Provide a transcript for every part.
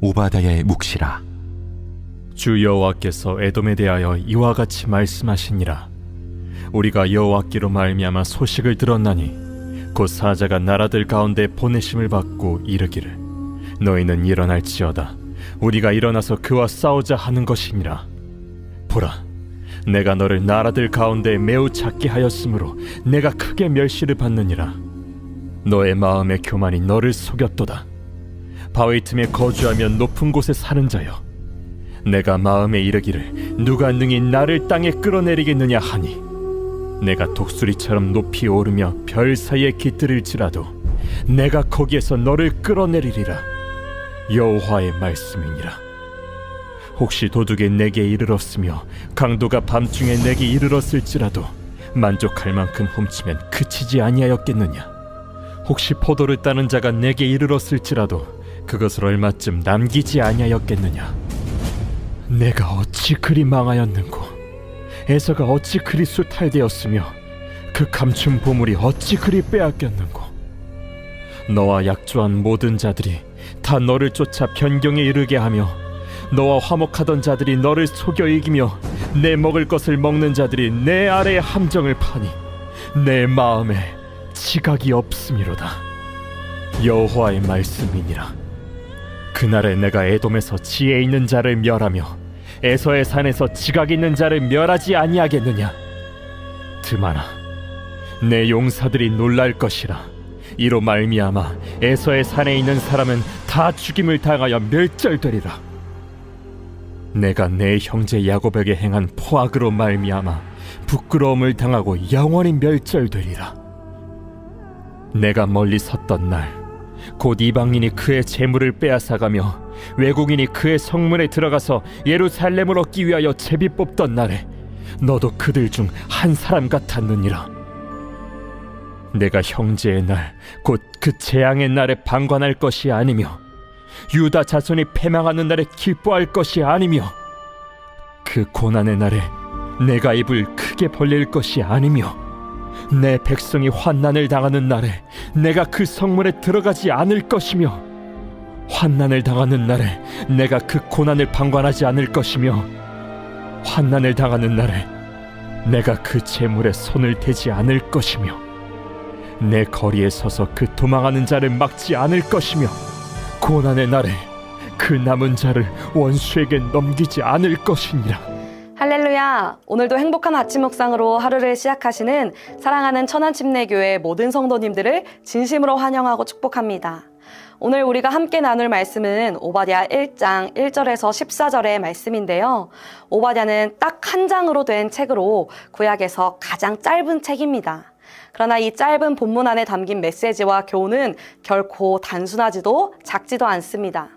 오바댜의 묵시라. 주 여호와께서 에돔에 대하여 이와 같이 말씀하시니라. 우리가 여호와께로 말미암아 소식을 들었나니 곧 사자가 나라들 가운데 보내심을 받고 이르기를 너희는 일어날지어다. 우리가 일어나서 그와 싸우자 하는 것이니라. 보라, 내가 너를 나라들 가운데 매우 작게 하였으므로 내가 크게 멸시를 받느니라. 너의 마음의 교만이 너를 속였도다. 바위 틈에 거주하며 높은 곳에 사는 자여, 내가 마음에 이르기를 누가 능히 나를 땅에 끌어내리겠느냐 하니 내가 독수리처럼 높이 오르며 별 사이에 깃들일지라도 내가 거기에서 너를 끌어내리리라. 여호와의 말씀이니라. 혹시 도둑이 내게 이르렀으며 강도가 밤중에 내게 이르렀을지라도 만족할 만큼 훔치면 그치지 아니하였겠느냐. 혹시 포도를 따는 자가 내게 이르렀을지라도 그것을 얼마쯤 남기지 아니하였겠느냐. 내가 어찌 그리 망하였는고, 에서가 어찌 그리 수탈되었으며 그 감춘 보물이 어찌 그리 빼앗겼는고. 너와 약조한 모든 자들이 다 너를 쫓아 변경에 이르게 하며 너와 화목하던 자들이 너를 속여 이기며 내 먹을 것을 먹는 자들이 내 아래에 함정을 파니 내 마음에 지각이 없음이로다. 여호와의 말씀이니라. 그날에 내가 에돔에서 지혜 있는 자를 멸하며 에서의 산에서 지각 있는 자를 멸하지 아니하겠느냐. 드마나, 내 용사들이 놀랄 것이라. 이로 말미암아 에서의 산에 있는 사람은 다 죽임을 당하여 멸절되리라. 내가 내 형제 야곱에게 행한 포악으로 말미암아 부끄러움을 당하고 영원히 멸절되리라. 내가 멀리 섰던 날 곧 이방인이 그의 재물을 빼앗아가며 외국인이 그의 성문에 들어가서 예루살렘을 얻기 위하여 제비 뽑던 날에 너도 그들 중 한 사람 같았느니라. 내가 형제의 날 곧 그 재앙의 날에 방관할 것이 아니며 유다 자손이 패망하는 날에 기뻐할 것이 아니며 그 고난의 날에 내가 입을 크게 벌릴 것이 아니며 내 백성이 환난을 당하는 날에 내가 그 성문에 들어가지 않을 것이며 환난을 당하는 날에 내가 그 고난을 방관하지 않을 것이며 환난을 당하는 날에 내가 그 재물에 손을 대지 않을 것이며 내 거리에 서서 그 도망하는 자를 막지 않을 것이며 고난의 날에 그 남은 자를 원수에게 넘기지 않을 것이니라. 할렐루야! 오늘도 행복한 아침 묵상으로 하루를 시작하시는 사랑하는 천안침례교회 모든 성도님들을 진심으로 환영하고 축복합니다. 오늘 우리가 함께 나눌 말씀은 오바댜 1장 1절에서 14절의 말씀인데요. 오바댜는 딱 한 장으로 된 책으로 구약에서 가장 짧은 책입니다. 그러나 이 짧은 본문 안에 담긴 메시지와 교훈은 결코 단순하지도 작지도 않습니다.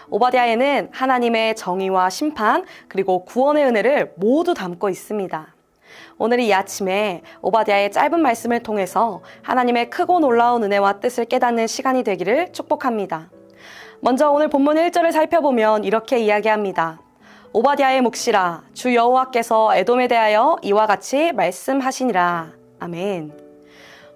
오바댜에는 하나님의 정의와 심판 그리고 구원의 은혜를 모두 담고 있습니다. 오늘 이 아침에 오바댜의 짧은 말씀을 통해서 하나님의 크고 놀라운 은혜와 뜻을 깨닫는 시간이 되기를 축복합니다. 먼저 오늘 본문 1절을 살펴보면 이렇게 이야기합니다. 오바댜의 묵시라, 주 여호와께서 에돔에 대하여 이와 같이 말씀하시니라. 아멘.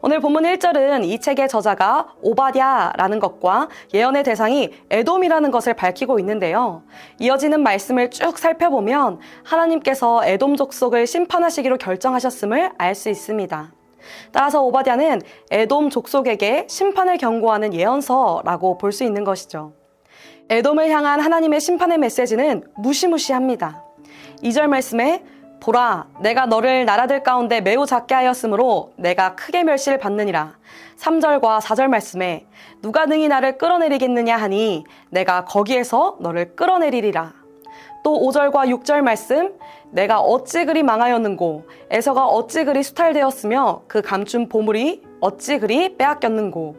오늘 본문 1절은 이 책의 저자가 오바댜라는 것과 예언의 대상이 에돔이라는 것을 밝히고 있는데요. 이어지는 말씀을 쭉 살펴보면 하나님께서 에돔 족속을 심판하시기로 결정하셨음을 알 수 있습니다. 따라서 오바댜는 에돔 족속에게 심판을 경고하는 예언서라고 볼 수 있는 것이죠. 에돔을 향한 하나님의 심판의 메시지는 무시무시합니다. 2절 말씀에 보라, 내가 너를 나라들 가운데 매우 작게 하였으므로 내가 크게 멸시를 받느니라. 3절과 4절 말씀에 누가 능히 나를 끌어내리겠느냐 하니 내가 거기에서 너를 끌어내리리라. 또 5절과 6절 말씀, 내가 어찌 그리 망하였는고, 에서가 어찌 그리 수탈되었으며 그 감춘 보물이 어찌 그리 빼앗겼는고.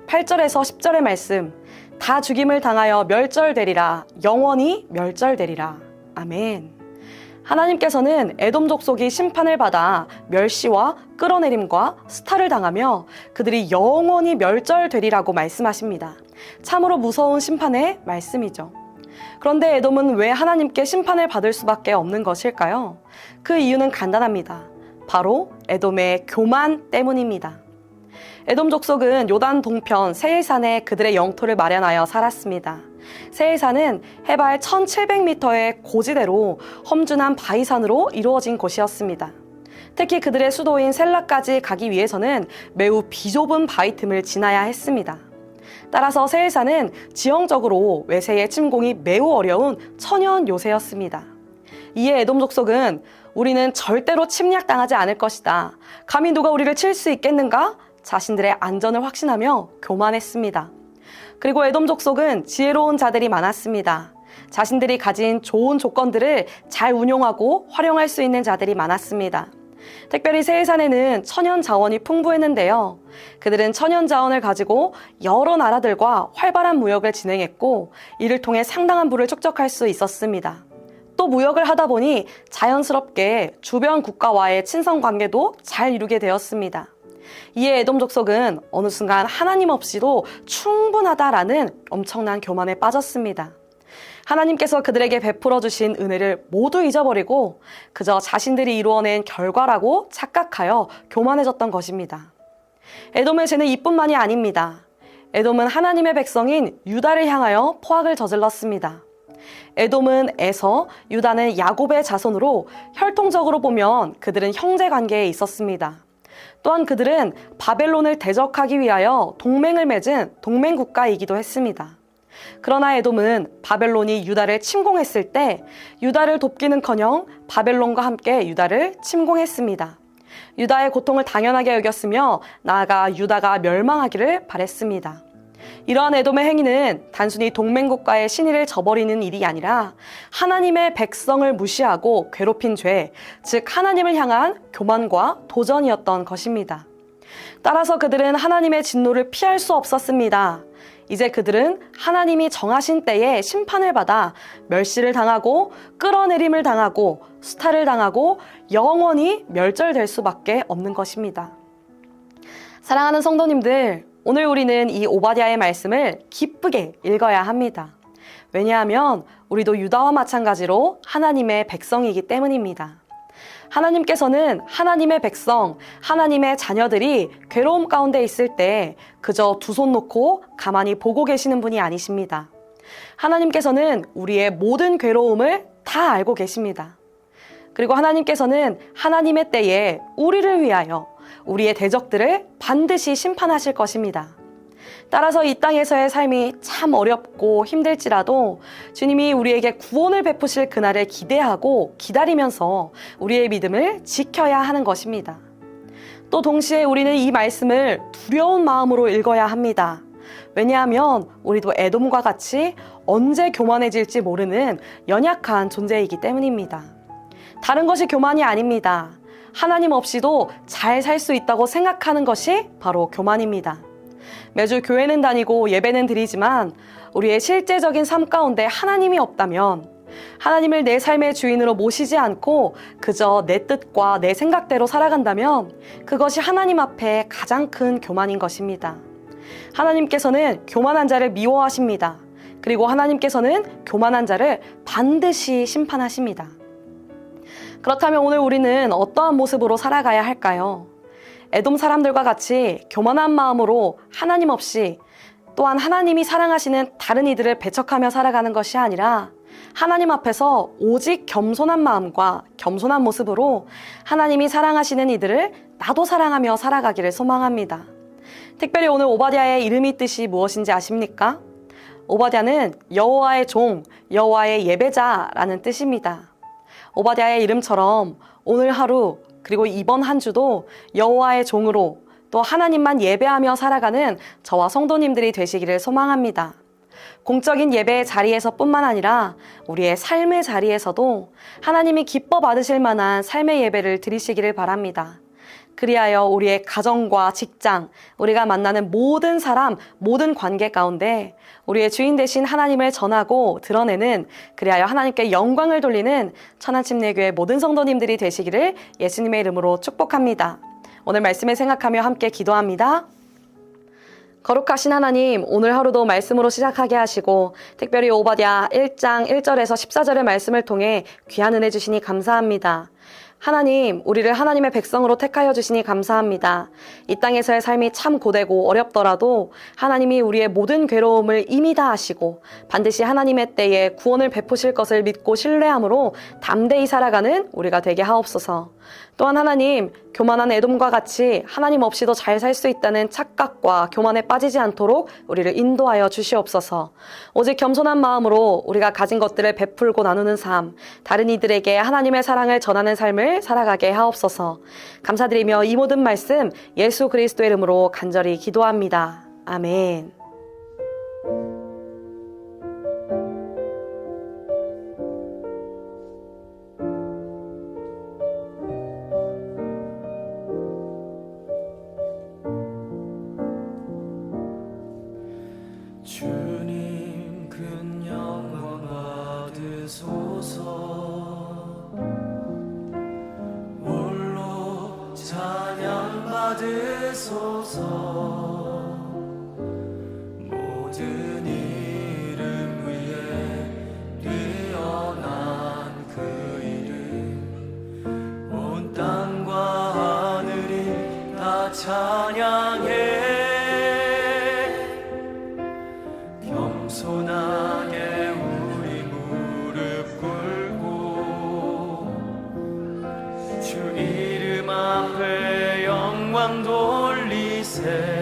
8절에서 10절의 말씀, 다 죽임을 당하여 멸절되리라. 영원히 멸절되리라. 아멘. 하나님께서는 에돔 족속이 심판을 받아 멸시와 끌어내림과 수탈을 당하며 그들이 영원히 멸절되리라고 말씀하십니다. 참으로 무서운 심판의 말씀이죠. 그런데 에돔은 왜 하나님께 심판을 받을 수밖에 없는 것일까요? 그 이유는 간단합니다. 바로 에돔의 교만 때문입니다. 에돔 족속은 요단 동편 세일산에 그들의 영토를 마련하여 살았습니다. 세일산은 해발 1700m의 고지대로 험준한 바위산으로 이루어진 곳이었습니다. 특히 그들의 수도인 셀라까지 가기 위해서는 매우 비좁은 바위 틈을 지나야 했습니다. 따라서 세일산은 지형적으로 외세의 침공이 매우 어려운 천연 요새였습니다. 이에 에돔 족속은 우리는 절대로 침략당하지 않을 것이다. 감히 누가 우리를 칠 수 있겠는가? 자신들의 안전을 확신하며 교만했습니다. 그리고 에돔 족속은 지혜로운 자들이 많았습니다. 자신들이 가진 좋은 조건들을 잘 운용하고 활용할 수 있는 자들이 많았습니다. 특별히 세일산에는 천연 자원이 풍부했는데요. 그들은 천연 자원을 가지고 여러 나라들과 활발한 무역을 진행했고 이를 통해 상당한 부를 축적할 수 있었습니다. 또 무역을 하다 보니 자연스럽게 주변 국가와의 친선 관계도 잘 이루게 되었습니다. 이에 에돔 족속은 어느 순간 하나님 없이도 충분하다라는 엄청난 교만에 빠졌습니다. 하나님께서 그들에게 베풀어 주신 은혜를 모두 잊어버리고 그저 자신들이 이루어낸 결과라고 착각하여 교만해졌던 것입니다. 에돔의 죄는 이뿐만이 아닙니다. 에돔은 하나님의 백성인 유다를 향하여 포악을 저질렀습니다. 에돔은 에서, 유다는 야곱의 자손으로 혈통적으로 보면 그들은 형제 관계에 있었습니다. 또한 그들은 바벨론을 대적하기 위하여 동맹을 맺은 동맹국가이기도 했습니다. 그러나 에돔은 바벨론이 유다를 침공했을 때 유다를 돕기는커녕 바벨론과 함께 유다를 침공했습니다. 유다의 고통을 당연하게 여겼으며 나아가 유다가 멸망하기를 바랬습니다. 이러한 에돔의 행위는 단순히 동맹국가의 신의를 저버리는 일이 아니라 하나님의 백성을 무시하고 괴롭힌 죄, 즉 하나님을 향한 교만과 도전이었던 것입니다. 따라서 그들은 하나님의 진노를 피할 수 없었습니다. 이제 그들은 하나님이 정하신 때에 심판을 받아 멸시를 당하고 끌어내림을 당하고 수탈을 당하고 영원히 멸절될 수밖에 없는 것입니다. 사랑하는 성도님들, 오늘 우리는 이 오바댜의 말씀을 기쁘게 읽어야 합니다. 왜냐하면 우리도 유다와 마찬가지로 하나님의 백성이기 때문입니다. 하나님께서는 하나님의 백성, 하나님의 자녀들이 괴로움 가운데 있을 때 그저 두 손 놓고 가만히 보고 계시는 분이 아니십니다. 하나님께서는 우리의 모든 괴로움을 다 알고 계십니다. 그리고 하나님께서는 하나님의 때에 우리를 위하여 우리의 대적들을 반드시 심판하실 것입니다. 따라서 이 땅에서의 삶이 참 어렵고 힘들지라도 주님이 우리에게 구원을 베푸실 그날을 기대하고 기다리면서 우리의 믿음을 지켜야 하는 것입니다. 또 동시에 우리는 이 말씀을 두려운 마음으로 읽어야 합니다. 왜냐하면 우리도 에돔과 같이 언제 교만해질지 모르는 연약한 존재이기 때문입니다. 다른 것이 교만이 아닙니다. 하나님 없이도 잘 살 수 있다고 생각하는 것이 바로 교만입니다. 매주 교회는 다니고 예배는 드리지만 우리의 실제적인 삶 가운데 하나님이 없다면, 하나님을 내 삶의 주인으로 모시지 않고 그저 내 뜻과 내 생각대로 살아간다면 그것이 하나님 앞에 가장 큰 교만인 것입니다. 하나님께서는 교만한 자를 미워하십니다. 그리고 하나님께서는 교만한 자를 반드시 심판하십니다. 그렇다면 오늘 우리는 어떠한 모습으로 살아가야 할까요? 에돔 사람들과 같이 교만한 마음으로 하나님 없이, 또한 하나님이 사랑하시는 다른 이들을 배척하며 살아가는 것이 아니라 하나님 앞에서 오직 겸손한 마음과 겸손한 모습으로 하나님이 사랑하시는 이들을 나도 사랑하며 살아가기를 소망합니다. 특별히 오늘 오바댜의 이름이 뜻이 무엇인지 아십니까? 오바댜는 여호와의 종, 여호와의 예배자라는 뜻입니다. 오바댜의 이름처럼 오늘 하루 그리고 이번 한 주도 여호와의 종으로 또 하나님만 예배하며 살아가는 저와 성도님들이 되시기를 소망합니다. 공적인 예배의 자리에서 뿐만 아니라 우리의 삶의 자리에서도 하나님이 기뻐 받으실 만한 삶의 예배를 드리시기를 바랍니다. 그리하여 우리의 가정과 직장, 우리가 만나는 모든 사람, 모든 관계 가운데 우리의 주인 되신 하나님을 전하고 드러내는, 그리하여 하나님께 영광을 돌리는 천안침례교회 모든 성도님들이 되시기를 예수님의 이름으로 축복합니다. 오늘 말씀을 생각하며 함께 기도합니다. 거룩하신 하나님, 오늘 하루도 말씀으로 시작하게 하시고 특별히 오바댜 1장 1절에서 14절의 말씀을 통해 귀한 은혜 주시니 감사합니다. 하나님, 우리를 하나님의 백성으로 택하여 주시니 감사합니다. 이 땅에서의 삶이 참 고되고 어렵더라도 하나님이 우리의 모든 괴로움을 이미 다 아시고 반드시 하나님의 때에 구원을 베푸실 것을 믿고 신뢰함으로 담대히 살아가는 우리가 되게 하옵소서. 또한 하나님, 교만한 에돔과 같이 하나님 없이도 잘 살 수 있다는 착각과 교만에 빠지지 않도록 우리를 인도하여 주시옵소서. 오직 겸손한 마음으로 우리가 가진 것들을 베풀고 나누는 삶, 다른 이들에게 하나님의 사랑을 전하는 삶을 살아가게 하옵소서. 감사드리며 이 모든 말씀 예수 그리스도의 이름으로 간절히 기도합니다. 아멘. 주님 큰 영광 받으소서. 홀로 찬양 받으소서. 모든 이름 위에 뛰어난 그 이름, 온 땅과 하늘이 다 찬양해. 겸손하게 우리 무릎 꿇고 주 이름 앞에 영광 돌리세.